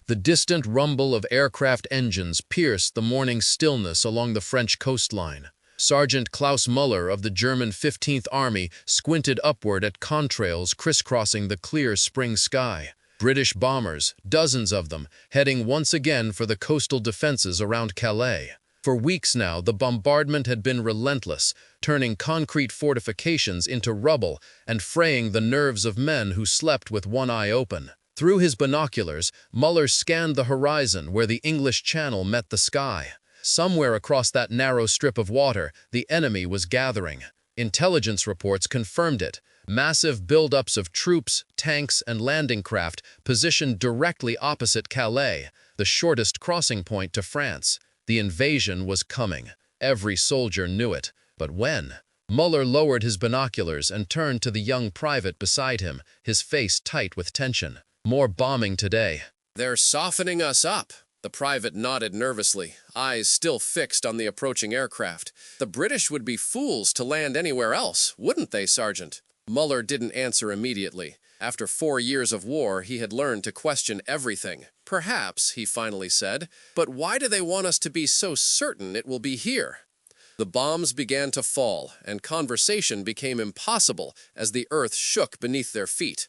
The distant rumble of aircraft engines pierced the morning stillness along the French coastline. Sergeant Klaus Müller of the German 15th Army squinted upward at contrails crisscrossing the clear spring sky. British bombers, dozens of them, heading once again for the coastal defenses around Calais. For weeks now, the bombardment had been relentless, turning concrete fortifications into rubble and fraying the nerves of men who slept with one eye open. Through his binoculars, Muller scanned the horizon where the English Channel met the sky. Somewhere across that narrow strip of water, the enemy was gathering. Intelligence reports confirmed it. Massive buildups of troops, tanks, and landing craft positioned directly opposite Calais, the shortest crossing point to France. The invasion was coming. Every soldier knew it. But when? Muller lowered his binoculars and turned to the young private beside him, his face tight with tension. More bombing today. "They're softening us up." The private nodded nervously, eyes still fixed on the approaching aircraft. "The British would be fools to land anywhere else, wouldn't they, Sergeant?" Muller didn't answer immediately. After 4 years of war, he had learned to question everything. "Perhaps," he finally said, "but why do they want us to be so certain it will be here?" The bombs began to fall, and conversation became impossible as the earth shook beneath their feet.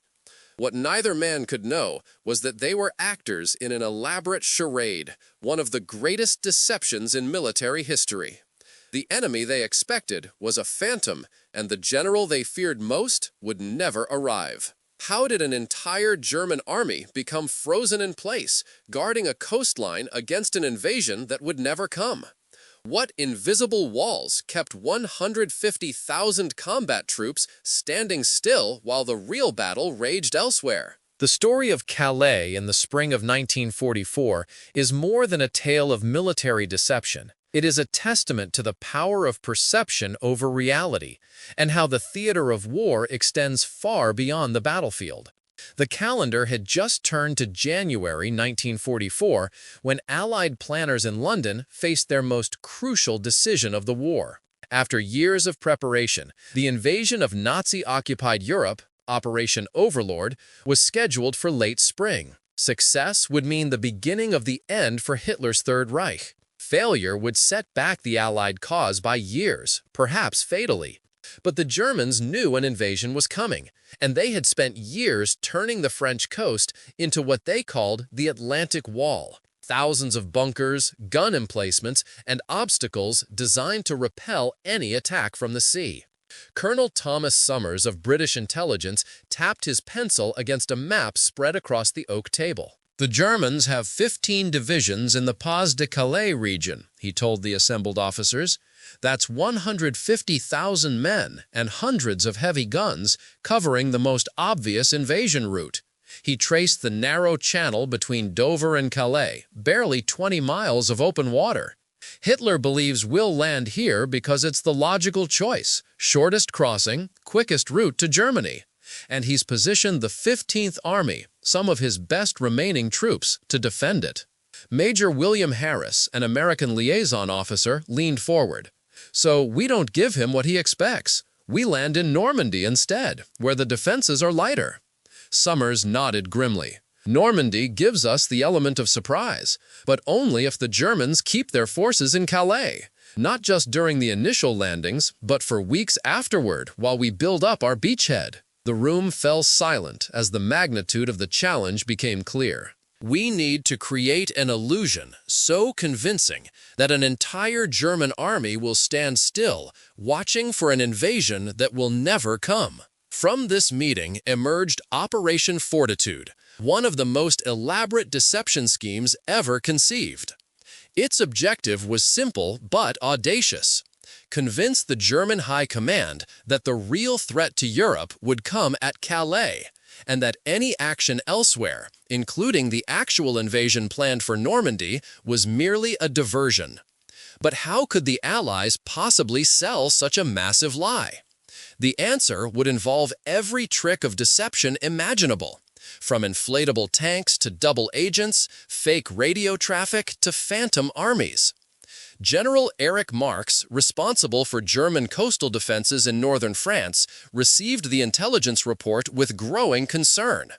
What neither man could know was that they were actors in an elaborate charade, one of the greatest deceptions in military history. The enemy they expected was a phantom, and the general they feared most would never arrive. How did an entire German army become frozen in place, guarding a coastline against an invasion that would never come? What invisible walls kept 150,000 combat troops standing still while the real battle raged elsewhere? The story of Calais in the spring of 1944 is more than a tale of military deception. It is a testament to the power of perception over reality, and how the theater of war extends far beyond the battlefield. The calendar had just turned to January 1944 when Allied planners in London faced their most crucial decision of the war. After years of preparation, the invasion of Nazi-occupied Europe, Operation Overlord, was scheduled for late spring. Success would mean the beginning of the end for Hitler's Third Reich. Failure would set back the Allied cause by years, perhaps fatally. But the Germans knew an invasion was coming, and they had spent years turning the French coast into what they called the Atlantic Wall. Thousands of bunkers, gun emplacements, and obstacles designed to repel any attack from the sea. Colonel Thomas Summers of British intelligence tapped his pencil against a map spread across the oak table. "The Germans have 15 divisions in the Pas-de-Calais region," he told the assembled officers. "That's 150,000 men and hundreds of heavy guns covering the most obvious invasion route." He traced the narrow channel between Dover and Calais, barely 20 miles of open water. "Hitler believes we'll land here because it's the logical choice, shortest crossing, quickest route to Germany. And he's positioned the 15th Army, some of his best remaining troops, to defend it." Major William Harris, an American liaison officer, leaned forward. "So we don't give him what he expects. We land in Normandy instead, where the defenses are lighter." Summers nodded grimly. "Normandy gives us the element of surprise, but only if the Germans keep their forces in Calais. Not just during the initial landings, but for weeks afterward while we build up our beachhead." The room fell silent as the magnitude of the challenge became clear. "We need to create an illusion so convincing that an entire German army will stand still, watching for an invasion that will never come." From this meeting emerged Operation Fortitude, one of the most elaborate deception schemes ever conceived. Its objective was simple but audacious: convince the German High Command that the real threat to Europe would come at Calais, and that any action elsewhere, including the actual invasion planned for Normandy, was merely a diversion. But how could the Allies possibly sell such a massive lie? The answer would involve every trick of deception imaginable, from inflatable tanks to double agents, fake radio traffic to phantom armies. General Erich Marx, responsible for German coastal defenses in northern France, received the intelligence report with growing concern.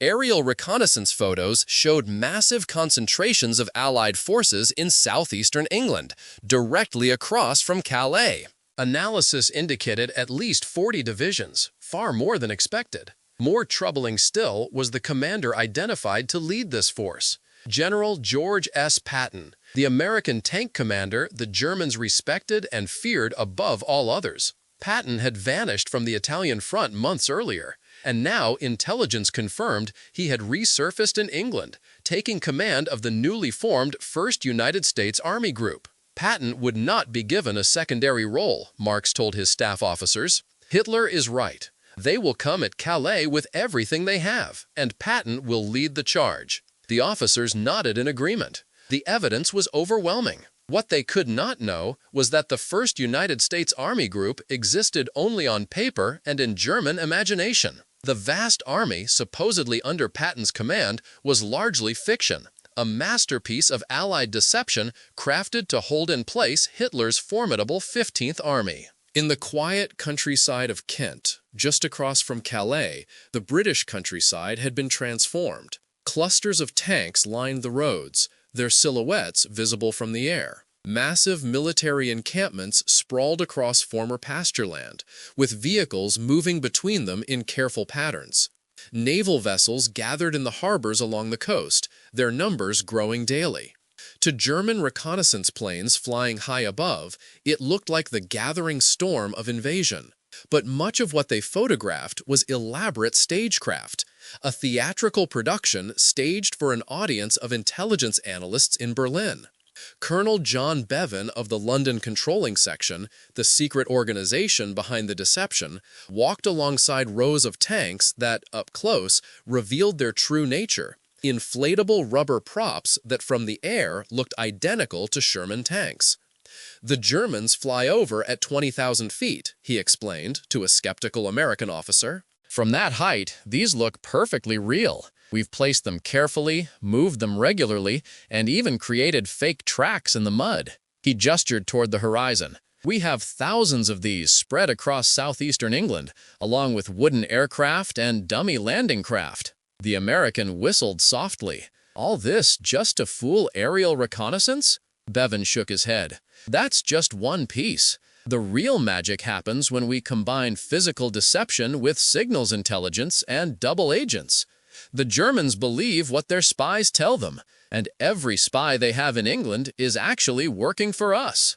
Aerial reconnaissance photos showed massive concentrations of Allied forces in southeastern England, directly across from Calais. Analysis indicated at least 40 divisions, far more than expected. More troubling still was the commander identified to lead this force, General George S. Patton, the American tank commander the Germans respected and feared above all others. Patton had vanished from the Italian front months earlier, and now intelligence confirmed he had resurfaced in England, taking command of the newly formed 1st United States Army Group. Patton would not be given a secondary role, Marx told his staff officers. Hitler is right. They will come at Calais with everything they have, and Patton will lead the charge. The officers nodded in agreement. The evidence was overwhelming. What they could not know was that the 1st United States Army Group existed only on paper and in German imagination. The vast army, supposedly under Patton's command, was largely fiction, a masterpiece of Allied deception crafted to hold in place Hitler's formidable 15th Army. In the quiet countryside of Kent, just across from Calais, the British countryside had been transformed. Clusters of tanks lined the roads, their silhouettes visible from the air. Massive military encampments sprawled across former pastureland, with vehicles moving between them in careful patterns. Naval vessels gathered in the harbors along the coast, their numbers growing daily. To German reconnaissance planes flying high above, it looked like the gathering storm of invasion. But much of what they photographed was elaborate stagecraft, a theatrical production staged for an audience of intelligence analysts in Berlin. Colonel John Bevan of the London Controlling Section, the secret organization behind the deception, walked alongside rows of tanks that, up close, revealed their true nature. Inflatable rubber props that from the air looked identical to Sherman tanks. The Germans fly over at 20,000 feet, he explained to a skeptical American officer. From that height, these look perfectly real. We've placed them carefully, moved them regularly, and even created fake tracks in the mud. He gestured toward the horizon. We have thousands of these spread across southeastern England, along with wooden aircraft and dummy landing craft. The American whistled softly. All this just to fool aerial reconnaissance? Bevan shook his head. That's just one piece. The real magic happens when we combine physical deception with signals intelligence and double agents. The Germans believe what their spies tell them, and every spy they have in England is actually working for us.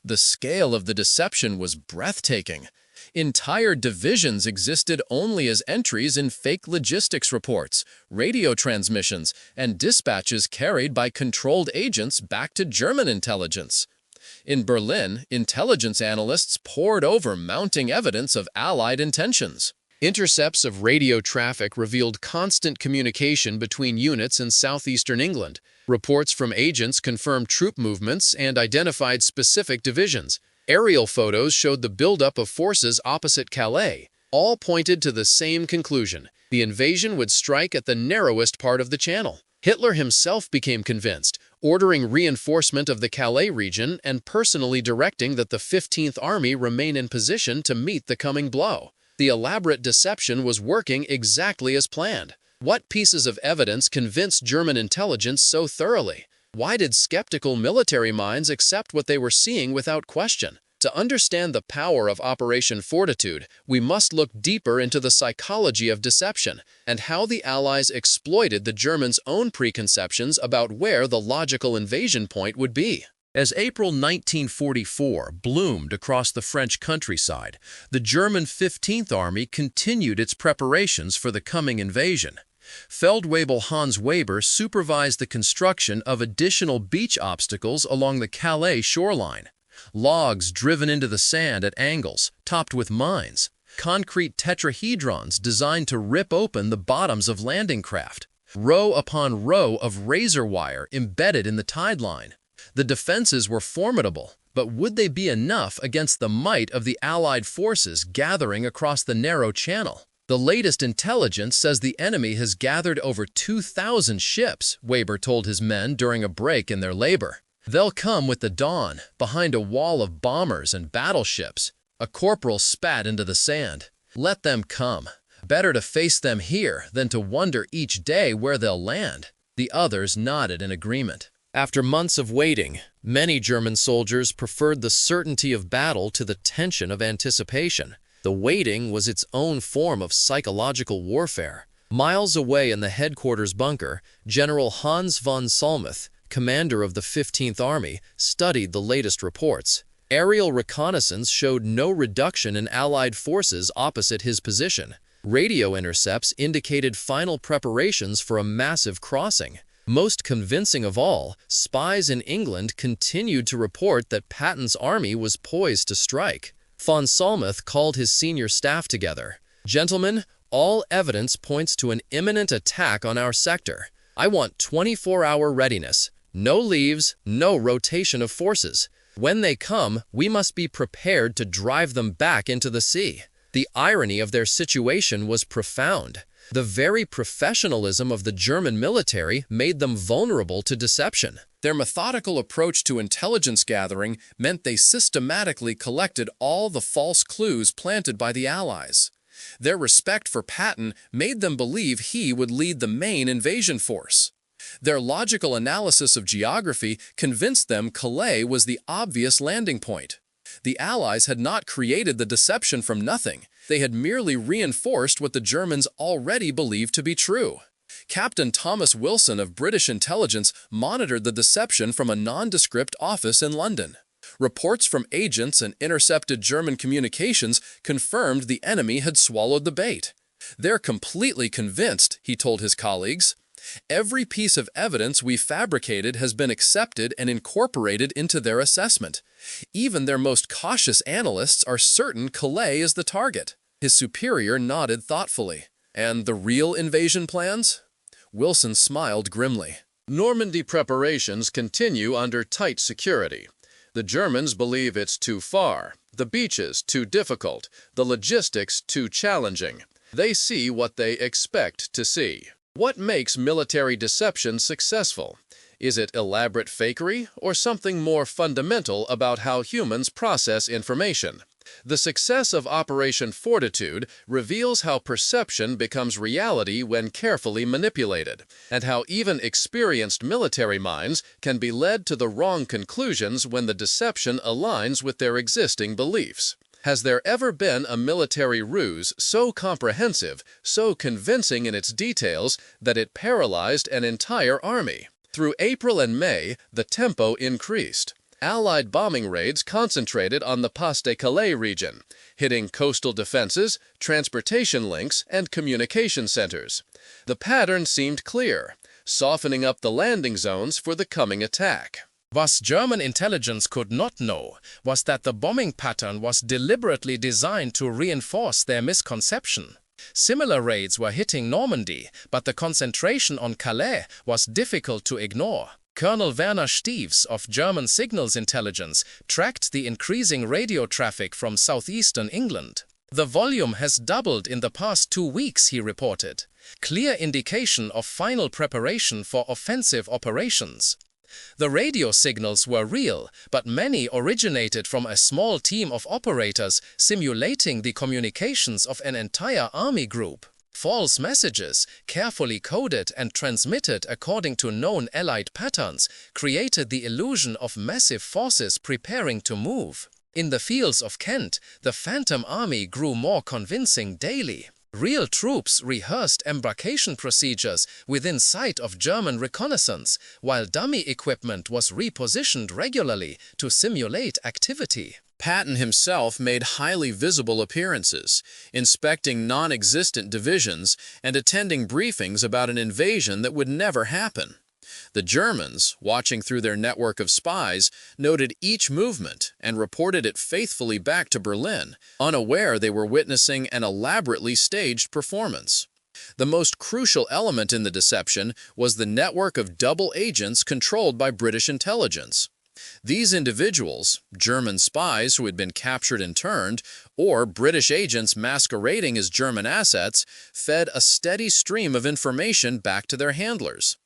The scale of the deception was breathtaking. Entire divisions existed only as entries in fake logistics reports, radio transmissions, and dispatches carried by controlled agents back to German intelligence. In Berlin, intelligence analysts pored over mounting evidence of Allied intentions. Intercepts of radio traffic revealed constant communication between units in southeastern England. Reports from agents confirmed troop movements and identified specific divisions. Aerial photos showed the buildup of forces opposite Calais. All pointed to the same conclusion. The invasion would strike at the narrowest part of the channel. Hitler himself became convinced, ordering reinforcement of the Calais region and personally directing that the 15th Army remain in position to meet the coming blow. The elaborate deception was working exactly as planned. What pieces of evidence convinced German intelligence so thoroughly? Why did skeptical military minds accept what they were seeing without question? To understand the power of Operation Fortitude, we must look deeper into the psychology of deception and how the Allies exploited the Germans' own preconceptions about where the logical invasion point would be. As April 1944 bloomed across the French countryside, the German 15th Army continued its preparations for the coming invasion. Feldwebel Hans Weber supervised the construction of additional beach obstacles along the Calais shoreline. Logs driven into the sand at angles, topped with mines. Concrete tetrahedrons designed to rip open the bottoms of landing craft. Row upon row of razor wire embedded in the tide line. The defenses were formidable, but would they be enough against the might of the Allied forces gathering across the narrow channel? The latest intelligence says the enemy has gathered over 2,000 ships, Weber told his men during a break in their labor. They'll come with the dawn, behind a wall of bombers and battleships. A corporal spat into the sand. Let them come. Better to face them here than to wonder each day where they'll land. The others nodded in agreement. After months of waiting, many German soldiers preferred the certainty of battle to the tension of anticipation. The waiting was its own form of psychological warfare. Miles away in the headquarters bunker, General Hans von Salmuth, commander of the 15th Army, studied the latest reports. Aerial reconnaissance showed no reduction in Allied forces opposite his position. Radio intercepts indicated final preparations for a massive crossing. Most convincing of all, spies in England continued to report that Patton's army was poised to strike. Von Salmuth called his senior staff together. "Gentlemen, all evidence points to an imminent attack on our sector. I want 24-hour readiness. No leaves, no rotation of forces. When they come, we must be prepared to drive them back into the sea." The irony of their situation was profound. The very professionalism of the German military made them vulnerable to deception. Their methodical approach to intelligence gathering meant they systematically collected all the false clues planted by the Allies. Their respect for Patton made them believe he would lead the main invasion force. Their logical analysis of geography convinced them Calais was the obvious landing point. The Allies had not created the deception from nothing. They had merely reinforced what the Germans already believed to be true. Captain Thomas Wilson of British intelligence monitored the deception from a nondescript office in London. Reports from agents and intercepted German communications confirmed the enemy had swallowed the bait. "They're completely convinced," he told his colleagues. "Every piece of evidence we fabricated has been accepted and incorporated into their assessment. Even their most cautious analysts are certain Calais is the target." His superior nodded thoughtfully. "And the real invasion plans?" Wilson smiled grimly. "Normandy preparations continue under tight security. The Germans believe it's too far, the beaches too difficult, the logistics too challenging. They see what they expect to see." What makes military deception successful? Is it elaborate fakery or something more fundamental about how humans process information? The success of Operation Fortitude reveals how perception becomes reality when carefully manipulated, and how even experienced military minds can be led to the wrong conclusions when the deception aligns with their existing beliefs. Has there ever been a military ruse so comprehensive, so convincing in its details, that it paralyzed an entire army? Through April and May, the tempo increased. Allied bombing raids concentrated on the Pas-de-Calais region, hitting coastal defenses, transportation links, and communication centers. The pattern seemed clear, softening up the landing zones for the coming attack. What German intelligence could not know was that the bombing pattern was deliberately designed to reinforce their misconception. Similar raids were hitting Normandy, but the concentration on Calais was difficult to ignore. Colonel Werner Steves of German Signals Intelligence tracked the increasing radio traffic from southeastern England. "The volume has doubled in the past 2 weeks," he reported. "Clear indication of final preparation for offensive operations." The radio signals were real, but many originated from a small team of operators simulating the communications of an entire army group. False messages, carefully coded and transmitted according to known Allied patterns, created the illusion of massive forces preparing to move. In the fields of Kent, the Phantom Army grew more convincing daily. Real troops rehearsed embarkation procedures within sight of German reconnaissance, while dummy equipment was repositioned regularly to simulate activity. Patton himself made highly visible appearances, inspecting non-existent divisions and attending briefings about an invasion that would never happen. The Germans, watching through their network of spies, noted each movement and reported it faithfully back to Berlin, unaware they were witnessing an elaborately staged performance. The most crucial element in the deception was the network of double agents controlled by British intelligence. These individuals, German spies who had been captured and turned, or British agents masquerading as German assets, fed a steady stream of information back to their handlers.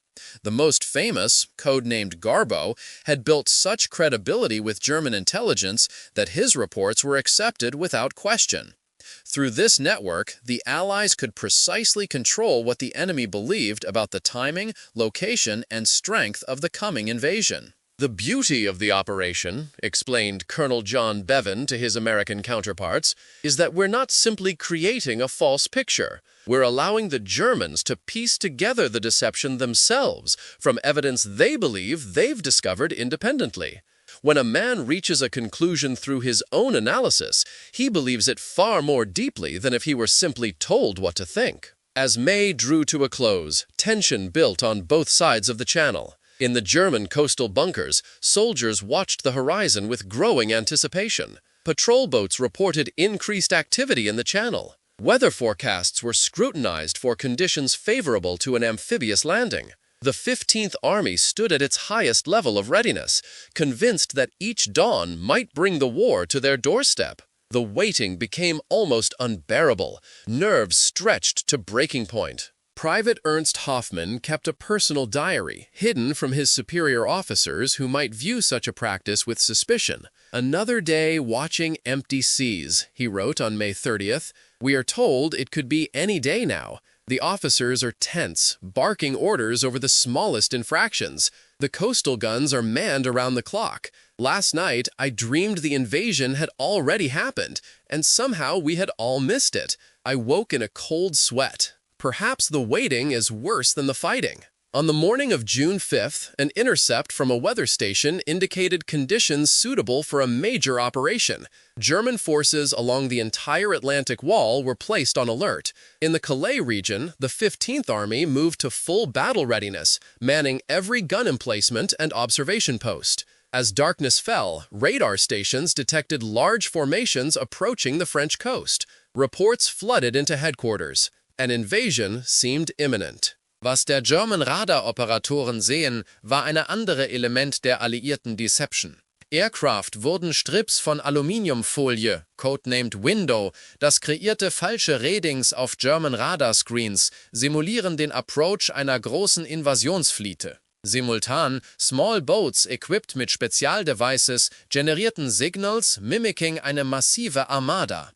The most famous, codenamed Garbo, had built such credibility with German intelligence that his reports were accepted without question. Through this network, the Allies could precisely control what the enemy believed about the timing, location, and strength of the coming invasion. The beauty of the operation, explained Colonel John Bevan to his American counterparts, is that we're not simply creating a false picture. We're allowing the Germans to piece together the deception themselves from evidence they believe they've discovered independently. When a man reaches a conclusion through his own analysis, he believes it far more deeply than if he were simply told what to think. As May drew to a close, tension built on both sides of the channel. In the German coastal bunkers, soldiers watched the horizon with growing anticipation. Patrol boats reported increased activity in the channel. Weather forecasts were scrutinized for conditions favorable to an amphibious landing. The 15th Army stood at its highest level of readiness, convinced that each dawn might bring the war to their doorstep. The waiting became almost unbearable, nerves stretched to breaking point. Private Ernst Hoffmann kept a personal diary, hidden from his superior officers who might view such a practice with suspicion. "Another day watching empty seas," he wrote on May 30th. "We are told it could be any day now. The officers are tense, barking orders over the smallest infractions. The coastal guns are manned around the clock. Last night, I dreamed the invasion had already happened, and somehow we had all missed it. I woke in a cold sweat. Perhaps the waiting is worse than the fighting." On the morning of June 5th, an intercept from a weather station indicated conditions suitable for a major operation. German forces along the entire Atlantic Wall were placed on alert. In the Calais region, the 15th Army moved to full battle readiness, manning every gun emplacement and observation post. As darkness fell, radar stations detected large formations approaching the French coast. Reports flooded into headquarters. An invasion seemed imminent. Was der German Radaroperatoren sehen, war eine andere Element der alliierten Deception. Aircraft wurden Strips von Aluminiumfolie, codenamed Window, das kreierte falsche Readings auf German Radar Screens, simulieren den Approach einer großen Invasionsflotte. Simultan, small boats equipped mit Spezialdevices generierten Signals mimicking eine massive Armada.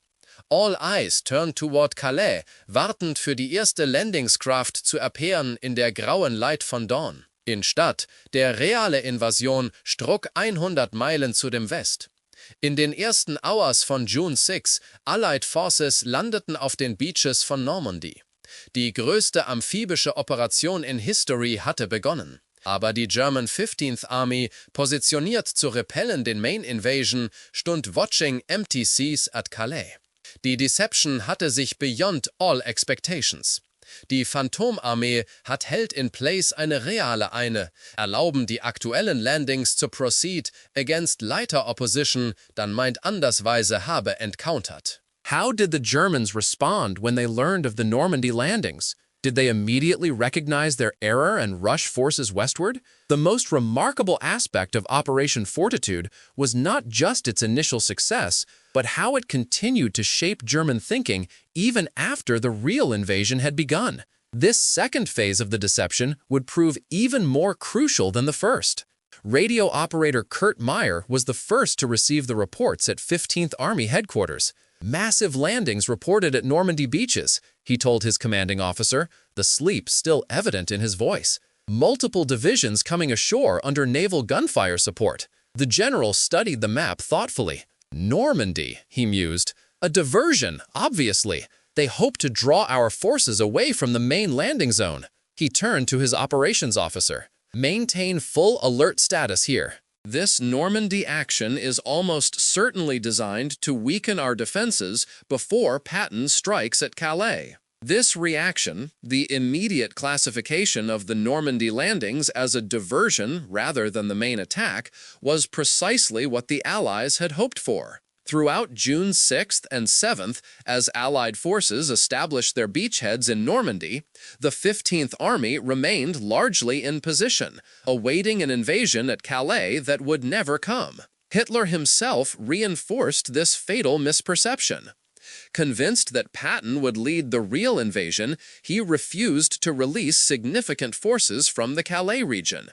All eyes turned toward Calais, wartend für die erste Landingscraft zu appearen in der grauen Light von Dawn. In Stadt, der reale Invasion struck 100 Meilen zu dem West. In den ersten Hours von June 6, Allied Forces landeten auf den Beaches von Normandy. Die größte amphibische Operation in History hatte begonnen. Aber die German 15th Army, positioniert zu repellen den Main Invasion, stund watching empty seas at Calais. Die Deception hatte sich beyond all expectations. Die Phantomarmee hat held in place eine reale erlauben die aktuellen Landings zu proceed against lighter opposition than meint andersweise habe encountered. How did the Germans respond when they learned of the Normandy landings? Did they immediately recognize their error and rush forces westward? The most remarkable aspect of Operation Fortitude was not just its initial success, but how it continued to shape German thinking even after the real invasion had begun. This second phase of the deception would prove even more crucial than the first. Radio operator Kurt Meyer was the first to receive the reports at 15th Army headquarters. "Massive landings reported at Normandy beaches," he told his commanding officer, the sleep still evident in his voice. "Multiple divisions coming ashore under naval gunfire support." The general studied the map thoughtfully. "Normandy," he mused. "A diversion, obviously. They hope to draw our forces away from the main landing zone." He turned to his operations officer. "Maintain full alert status here. This Normandy action is almost certainly designed to weaken our defenses before Patton strikes at Calais." This reaction, the immediate classification of the Normandy landings as a diversion rather than the main attack, was precisely what the Allies had hoped for. Throughout June 6th and 7th, as Allied forces established their beachheads in Normandy, the 15th Army remained largely in position, awaiting an invasion at Calais that would never come. Hitler himself reinforced this fatal misperception. Convinced that Patton would lead the real invasion, he refused to release significant forces from the Calais region.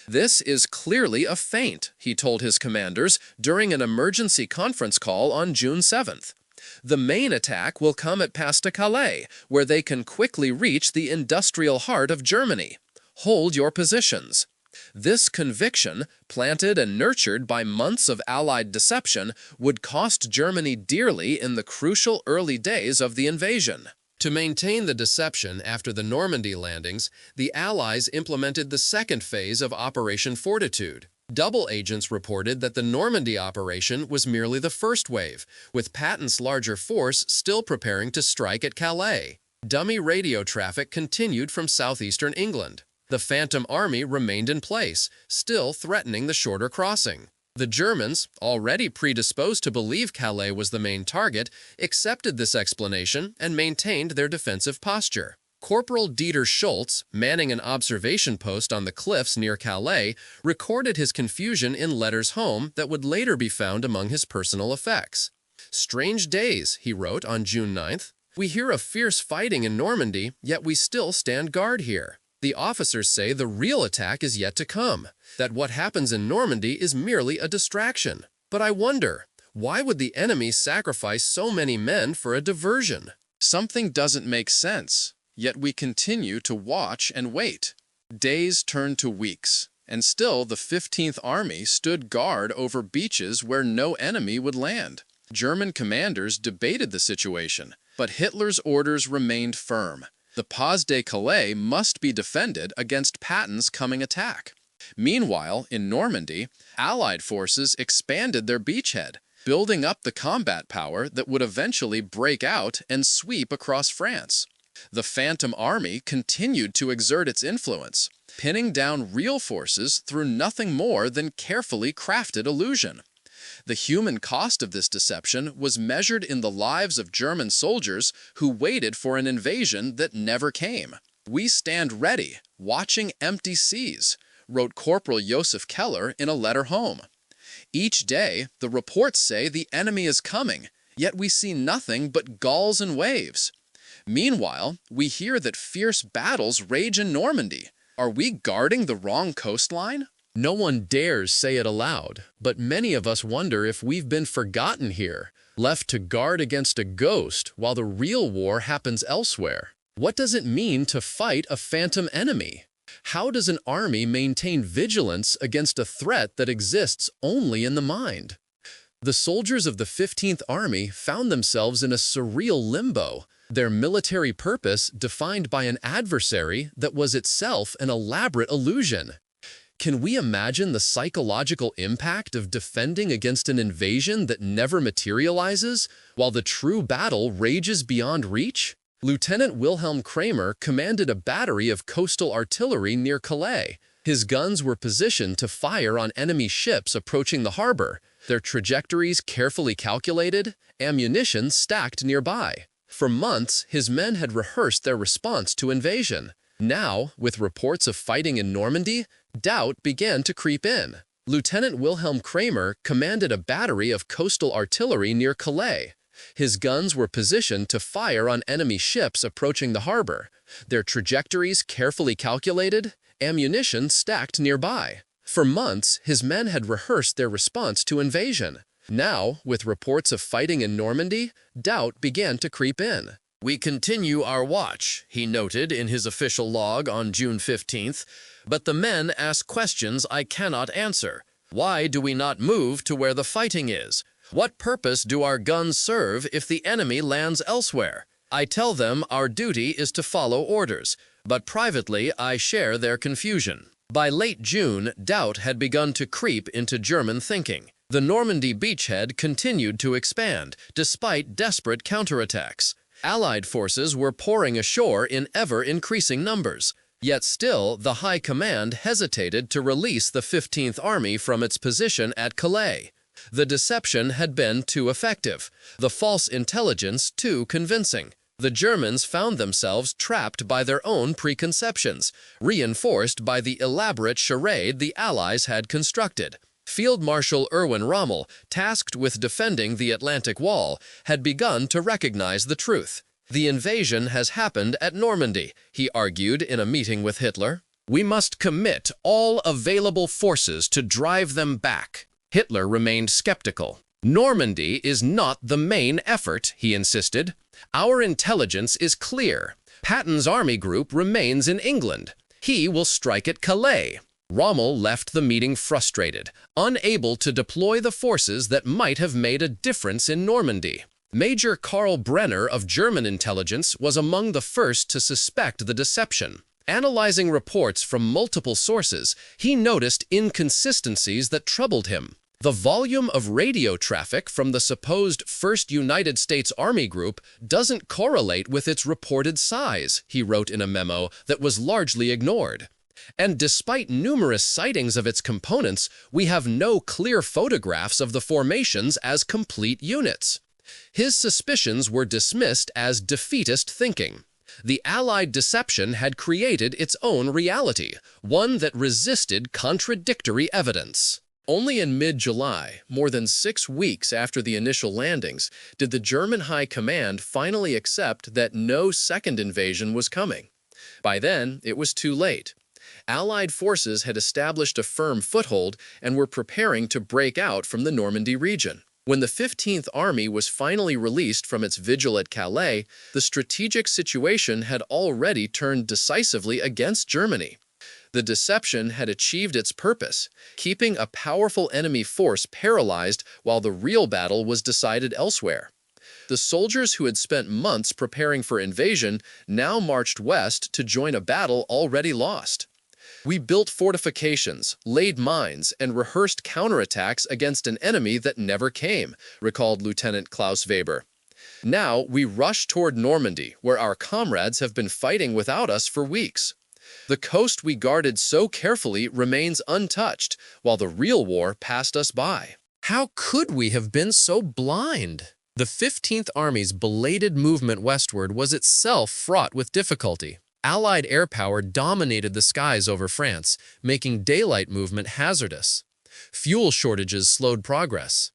"This is clearly a feint," he told his commanders during an emergency conference call on June 7th. The main attack will come at past Calais, where they can quickly reach the industrial heart of Germany. Hold your positions. This conviction, planted and nurtured by months of Allied deception, would cost Germany dearly in the crucial early days of the invasion. To maintain the deception after the Normandy landings, the Allies implemented the second phase of Operation Fortitude. Double agents reported that the Normandy operation was merely the first wave, with Patton's larger force still preparing to strike at Calais. Dummy radio traffic continued from southeastern England. The Phantom Army remained in place, still threatening the shorter crossing. The Germans, already predisposed to believe Calais was the main target, accepted this explanation and maintained their defensive posture. Corporal Dieter Schultz, manning an observation post on the cliffs near Calais, recorded his confusion in letters home that would later be found among his personal effects. "Strange days," he wrote on June 9th. "We hear of fierce fighting in Normandy, yet we still stand guard here. The officers say the real attack is yet to come, that what happens in Normandy is merely a distraction. But I wonder, why would the enemy sacrifice so many men for a diversion? Something doesn't make sense, yet we continue to watch and wait." Days turned to weeks, and still the 15th Army stood guard over beaches where no enemy would land. German commanders debated the situation, but Hitler's orders remained firm. The Pas de Calais must be defended against Patton's coming attack. Meanwhile, in Normandy, Allied forces expanded their beachhead, building up the combat power that would eventually break out and sweep across France. The Phantom Army continued to exert its influence, pinning down real forces through nothing more than carefully crafted illusion. The human cost of this deception was measured in the lives of German soldiers who waited for an invasion that never came. "We stand ready, watching empty seas," wrote Corporal Josef Keller in a letter home. "Each day, the reports say the enemy is coming, yet we see nothing but gulls and waves. Meanwhile, we hear that fierce battles rage in Normandy. Are we guarding the wrong coastline?" No one dares say it aloud, but many of us wonder if we've been forgotten here, left to guard against a ghost while the real war happens elsewhere. What does it mean to fight a phantom enemy? How does an army maintain vigilance against a threat that exists only in the mind? The soldiers of the 15th Army found themselves in a surreal limbo, their military purpose defined by an adversary that was itself an elaborate illusion. Can we imagine the psychological impact of defending against an invasion that never materializes, while the true battle rages beyond reach? Lieutenant Wilhelm Kramer commanded a battery of coastal artillery near Calais. His guns were positioned to fire on enemy ships approaching the harbor, their trajectories carefully calculated, ammunition stacked nearby. For months, his men had rehearsed their response to invasion. Now, with reports of fighting in Normandy, doubt began to creep in. Lieutenant Wilhelm Kramer commanded a battery of coastal artillery near Calais. His guns were positioned to fire on enemy ships approaching the harbor, their trajectories carefully calculated, ammunition stacked nearby. For months, his men had rehearsed their response to invasion. Now, with reports of fighting in Normandy, doubt began to creep in. "We continue our watch," he noted in his official log on June 15th, "but the men ask questions I cannot answer. Why do we not move to where the fighting is? What purpose do our guns serve if the enemy lands elsewhere? I tell them our duty is to follow orders, but privately I share their confusion." By late June, doubt had begun to creep into German thinking. The Normandy beachhead continued to expand, despite desperate counterattacks. Allied forces were pouring ashore in ever-increasing numbers. Yet still, the High Command hesitated to release the 15th Army from its position at Calais. The deception had been too effective, the false intelligence too convincing. The Germans found themselves trapped by their own preconceptions, reinforced by the elaborate charade the Allies had constructed. Field Marshal Erwin Rommel, tasked with defending the Atlantic Wall, had begun to recognize the truth. "The invasion has happened at Normandy," he argued in a meeting with Hitler. "We must commit all available forces to drive them back." Hitler remained skeptical. Normandy is not the main effort, he insisted. Our intelligence is clear. Patton's army group remains in England. He will strike at Calais. Rommel left the meeting frustrated, unable to deploy the forces that might have made a difference in Normandy. Major Karl Brenner of German intelligence was among the first to suspect the deception. Analyzing reports from multiple sources, he noticed inconsistencies that troubled him. The volume of radio traffic from the supposed First United States Army Group doesn't correlate with its reported size, he wrote in a memo that was largely ignored. And despite numerous sightings of its components, we have no clear photographs of the formations as complete units. His suspicions were dismissed as defeatist thinking. The Allied deception had created its own reality, one that resisted contradictory evidence. Only in mid-July, more than 6 weeks after the initial landings, did the German High Command finally accept that no second invasion was coming. By then, it was too late. Allied forces had established a firm foothold and were preparing to break out from the Normandy region. When the 15th Army was finally released from its vigil at Calais, the strategic situation had already turned decisively against Germany. The deception had achieved its purpose, keeping a powerful enemy force paralyzed while the real battle was decided elsewhere. The soldiers who had spent months preparing for invasion now marched west to join a battle already lost. We built fortifications, laid mines, and rehearsed counterattacks against an enemy that never came, recalled Lieutenant Klaus Weber. Now we rush toward Normandy, where our comrades have been fighting without us for weeks. The coast we guarded so carefully remains untouched, while the real war passed us by. How could we have been so blind? The 15th Army's belated movement westward was itself fraught with difficulty. Allied air power dominated the skies over France, making daylight movement hazardous. Fuel shortages slowed progress.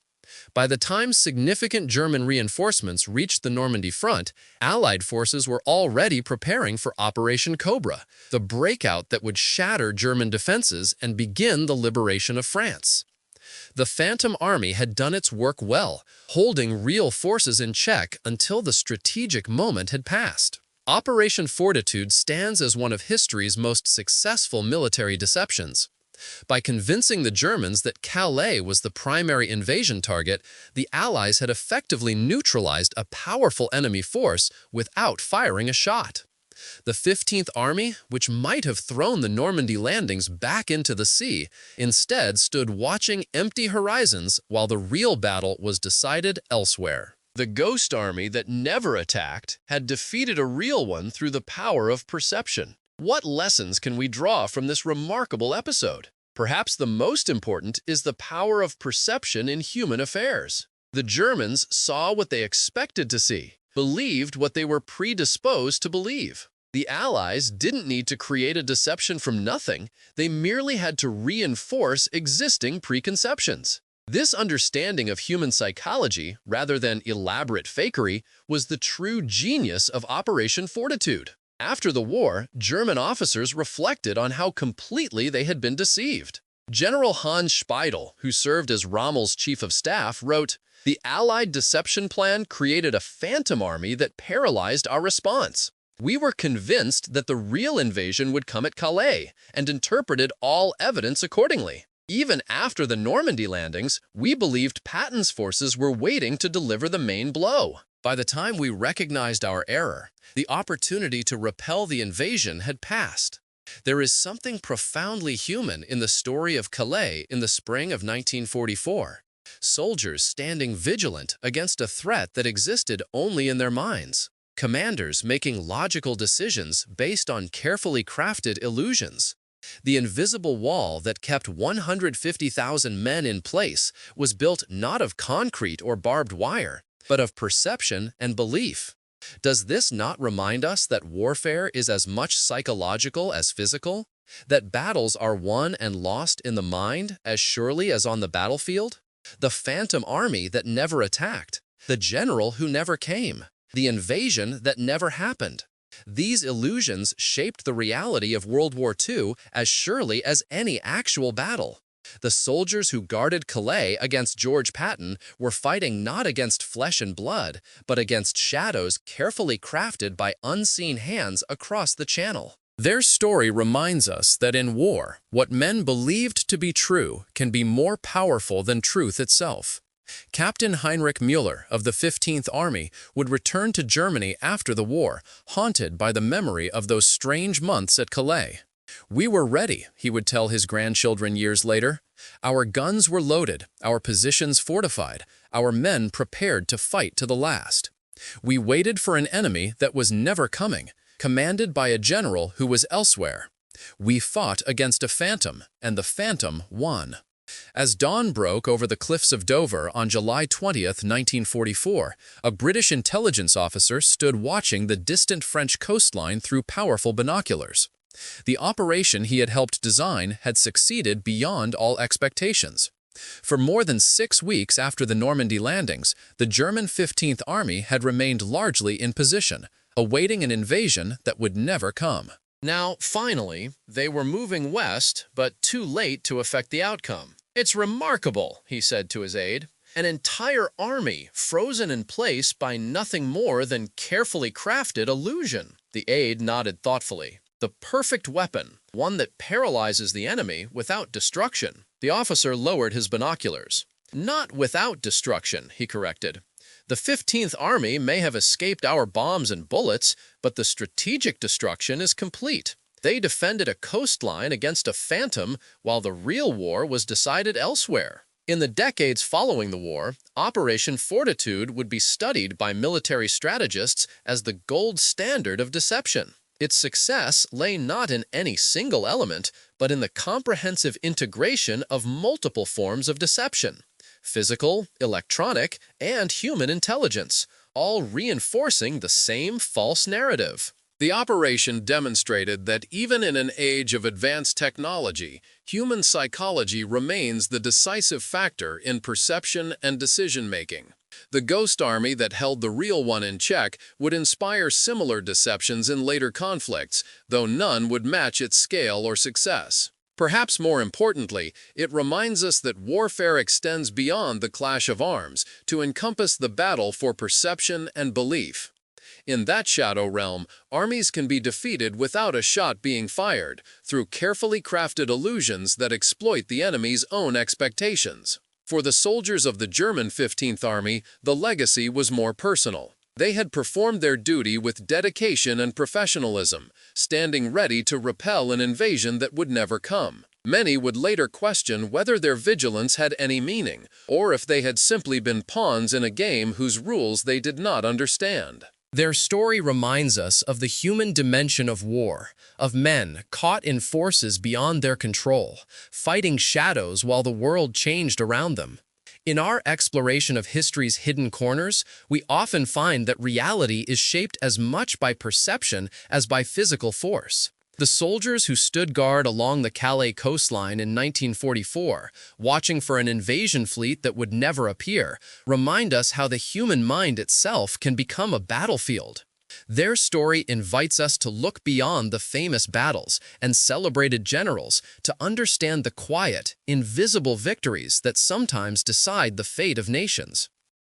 By the time significant German reinforcements reached the Normandy front, Allied forces were already preparing for Operation Cobra, the breakout that would shatter German defenses and begin the liberation of France. The Phantom Army had done its work well, holding real forces in check until the strategic moment had passed. Operation Fortitude stands as one of history's most successful military deceptions. By convincing the Germans that Calais was the primary invasion target, the Allies had effectively neutralized a powerful enemy force without firing a shot. The 15th Army, which might have thrown the Normandy landings back into the sea, instead stood watching empty horizons while the real battle was decided elsewhere. The ghost army that never attacked had defeated a real one through the power of perception. What lessons can we draw from this remarkable episode? Perhaps the most important is the power of perception in human affairs. The Germans saw what they expected to see, believed what they were predisposed to believe. The Allies didn't need to create a deception from nothing, they merely had to reinforce existing preconceptions. This understanding of human psychology, rather than elaborate fakery, was the true genius of Operation Fortitude. After the war, German officers reflected on how completely they had been deceived. General Hans Speidel, who served as Rommel's chief of staff, wrote, "The Allied deception plan created a phantom army that paralyzed our response. We were convinced that the real invasion would come at Calais and interpreted all evidence accordingly. Even after the Normandy landings, we believed Patton's forces were waiting to deliver the main blow. By the time we recognized our error, the opportunity to repel the invasion had passed." There is something profoundly human in the story of Calais in the spring of 1944. Soldiers standing vigilant against a threat that existed only in their minds. Commanders making logical decisions based on carefully crafted illusions. The invisible wall that kept 150,000 men in place was built not of concrete or barbed wire, but of perception and belief. Does this not remind us that warfare is as much psychological as physical? That battles are won and lost in the mind as surely as on the battlefield? The phantom army that never attacked, the general who never came, the invasion that never happened. These illusions shaped the reality of World War II as surely as any actual battle. The soldiers who guarded Calais against George Patton were fighting not against flesh and blood, but against shadows carefully crafted by unseen hands across the Channel. Their story reminds us that in war, what men believed to be true can be more powerful than truth itself. Captain Heinrich Müller of the 15th Army would return to Germany after the war, haunted by the memory of those strange months at Calais. "We were ready," he would tell his grandchildren years later. "Our guns were loaded, our positions fortified, our men prepared to fight to the last. We waited for an enemy that was never coming, commanded by a general who was elsewhere. We fought against a phantom, and the phantom won." As dawn broke over the cliffs of Dover on July 20th, 1944, a British intelligence officer stood watching the distant French coastline through powerful binoculars. The operation he had helped design had succeeded beyond all expectations. For more than 6 weeks after the Normandy landings, the German 15th Army had remained largely in position, awaiting an invasion that would never come. Now, finally, they were moving west, but too late to affect the outcome. "It's remarkable," he said to his aide. "An entire army frozen in place by nothing more than carefully crafted illusion." The aide nodded thoughtfully. "The perfect weapon, one that paralyzes the enemy without destruction." The officer lowered his binoculars. "Not without destruction," he corrected. "The 15th Army may have escaped our bombs and bullets, but the strategic destruction is complete. They defended a coastline against a phantom while the real war was decided elsewhere." In the decades following the war, Operation Fortitude would be studied by military strategists as the gold standard of deception. Its success lay not in any single element, but in the comprehensive integration of multiple forms of deception: physical, electronic, and human intelligence, all reinforcing the same false narrative. The operation demonstrated that even in an age of advanced technology, human psychology remains the decisive factor in perception and decision-making. The ghost army that held the real one in check would inspire similar deceptions in later conflicts, though none would match its scale or success. Perhaps more importantly, it reminds us that warfare extends beyond the clash of arms to encompass the battle for perception and belief. In that shadow realm, armies can be defeated without a shot being fired, through carefully crafted illusions that exploit the enemy's own expectations. For the soldiers of the German 15th Army, the legacy was more personal. They had performed their duty with dedication and professionalism, standing ready to repel an invasion that would never come. Many would later question whether their vigilance had any meaning, or if they had simply been pawns in a game whose rules they did not understand. Their story reminds us of the human dimension of war, of men caught in forces beyond their control, fighting shadows while the world changed around them. In our exploration of history's hidden corners, we often find that reality is shaped as much by perception as by physical force. The soldiers who stood guard along the Calais coastline in 1944, watching for an invasion fleet that would never appear, remind us how the human mind itself can become a battlefield. Their story invites us to look beyond the famous battles and celebrated generals to understand the quiet, invisible victories that sometimes decide the fate of nations.